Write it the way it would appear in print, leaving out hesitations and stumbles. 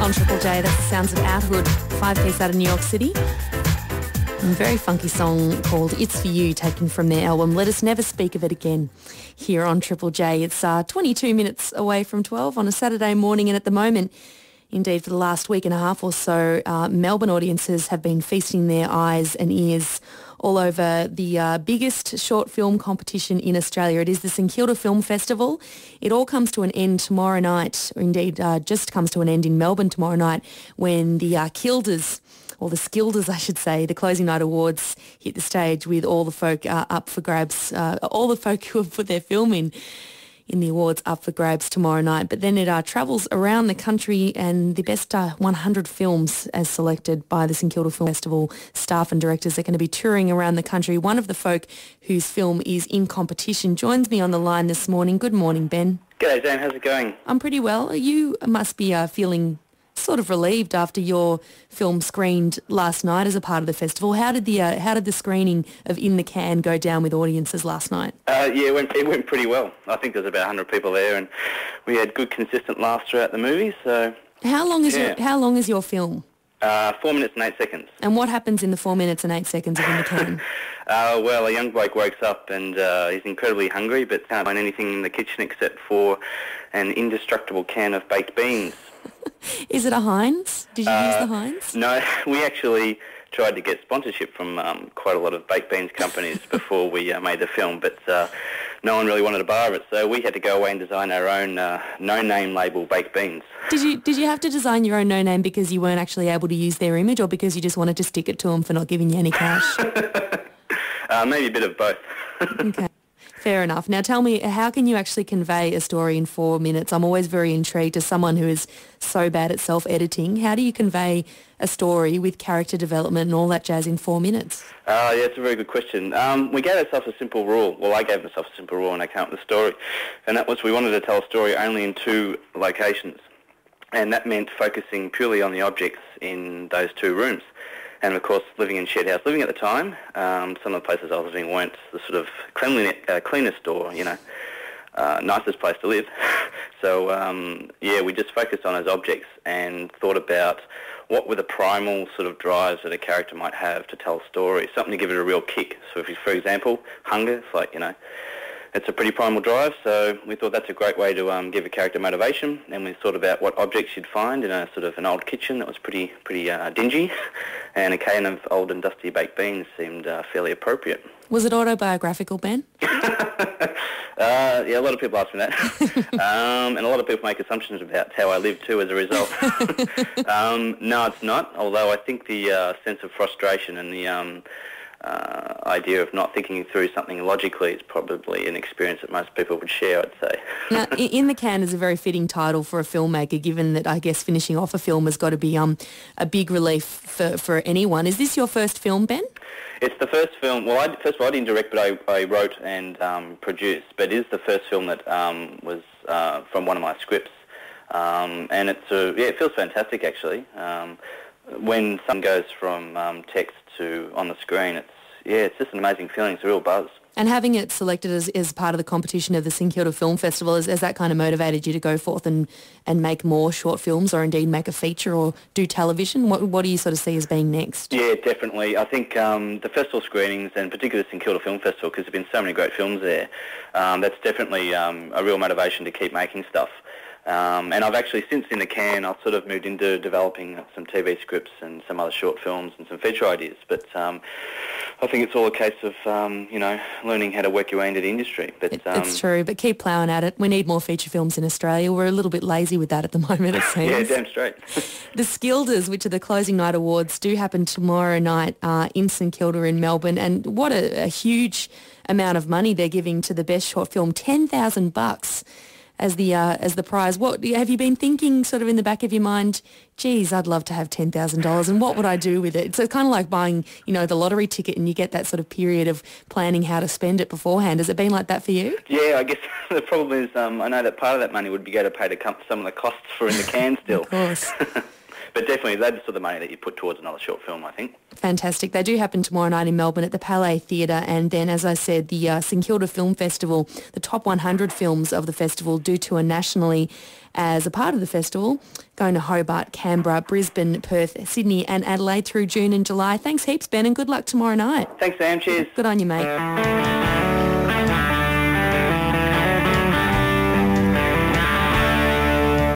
On Triple J, that's the sounds of Outwood, 5-piece out of New York City. A very funky song called It's For You, taken from their album Let Us Never Speak of It Again, here on Triple J. It's 22 minutes away from 12 on a Saturday morning, and at the moment, indeed for the last week and a half or so, Melbourne audiences have been feasting their eyes and ears all over the biggest short film competition in Australia. It is the St Kilda Film Festival. It all comes to an end tomorrow night, or indeed just comes to an end in Melbourne tomorrow night, when the Kildas, or the Skildas, I should say, the closing night awards hit the stage with all the folk up for grabs, all the folk who have put their film in the awards up for grabs tomorrow night. But then it travels around the country, and the best 100 films as selected by the St Kilda Film Festival staff and directors are going to be touring around the country. One of the folk whose film is in competition joins me on the line this morning. Good morning, Ben. G'day, Zan. How's it going? I'm pretty well. You must be feeling sort of relieved after your film screened last night as a part of the festival. How did the screening of In the Can go down with audiences last night? It went pretty well. I think there was about 100 people there, and we had good, consistent laughs throughout the movie. So how long is your film? 4 minutes and 8 seconds. And what happens in the 4 minutes and 8 seconds of In the Can? Well, a young bloke wakes up and he's incredibly hungry, but can't find anything in the kitchen except for an indestructible can of baked beans. Is it a Heinz? Did you use the Heinz? No, we actually tried to get sponsorship from quite a lot of baked beans companies before we made the film, but no one really wanted to borrow it, so we had to go away and design our own no-name label baked beans. Did you have to design your own no-name because you weren't actually able to use their image, or because you just wanted to stick it to them for not giving you any cash? Maybe a bit of both. Okay. Fair enough. Now tell me, how can you actually convey a story in 4 minutes? I'm always very intrigued, as someone who is so bad at self-editing. How do you convey a story with character development and all that jazz in 4 minutes? Yeah, it's a very good question. We gave ourselves a simple rule. Well, I gave myself a simple rule and I came up with a story. And that was, we wanted to tell a story only in 2 locations. And that meant focusing purely on the objects in those 2 rooms. And of course, living in shared house living at the time, some of the places I was living weren't the sort of cleanest or, nicest place to live. So, we just focused on those objects and thought about what were the primal sort of drives that a character might have to tell a story, something to give it a real kick. So if you, for example, hunger, it's like, it's a pretty primal drive, so we thought that's a great way to give a character motivation, and we thought about what objects you'd find in a sort of an old kitchen that was pretty dingy, and a can of old and dusty baked beans seemed fairly appropriate. Was it autobiographical, Ben? Yeah, a lot of people ask me that, and a lot of people make assumptions about how I live too as a result. No, it's not, although I think the sense of frustration and the idea of not thinking through something logically is probably an experience that most people would share, I'd say. Now, In the Can is a very fitting title for a filmmaker, given that I guess finishing off a film has got to be a big relief for anyone. Is this your first film, Ben? It's the first film. Well, first of all, I didn't direct, but I wrote and produced. But it is the first film that was from one of my scripts, and it feels fantastic actually. When something goes from text to on the screen, it's just an amazing feeling. It's a real buzz. And having it selected as part of the competition of the St Kilda Film Festival, has that kind of motivated you to go forth and make more short films, or indeed make a feature or do television? What do you sort of see as being next? Yeah, definitely. I think the festival screenings, and particularly the St Kilda Film Festival, because there have been so many great films there, that's definitely a real motivation to keep making stuff. And I've actually, since In the Can, I've sort of moved into developing some TV scripts and some other short films and some feature ideas. But I think it's all a case of, learning how to work your way into the industry. But it's true, but keep ploughing at it. We need more feature films in Australia. We're a little bit lazy with that at the moment, it seems. Yeah, damn straight. The Skildas, which are the closing night awards, do happen tomorrow night in St Kilda in Melbourne. And what a huge amount of money they're giving to the best short film, $10,000 as the prize. What have you been thinking, sort of in the back of your mind? Geez, I'd love to have $10,000, and what would I do with it? So it's kind of like buying, the lottery ticket, and you get that sort of period of planning how to spend it beforehand. Has it been like that for you? Yeah, I guess the problem is I know that part of that money would be going to pay to come some of the costs for In the Can still. Of course. But definitely that's the sort of money that you put towards another short film, I think. Fantastic. They do happen tomorrow night in Melbourne at the Palais Theatre, and then, as I said, the St Kilda Film Festival, the top 100 films of the festival do tour nationally as a part of the festival, going to Hobart, Canberra, Brisbane, Perth, Sydney and Adelaide through June and July. Thanks heaps, Ben, and good luck tomorrow night. Thanks, Sam. Cheers. Good on you, mate.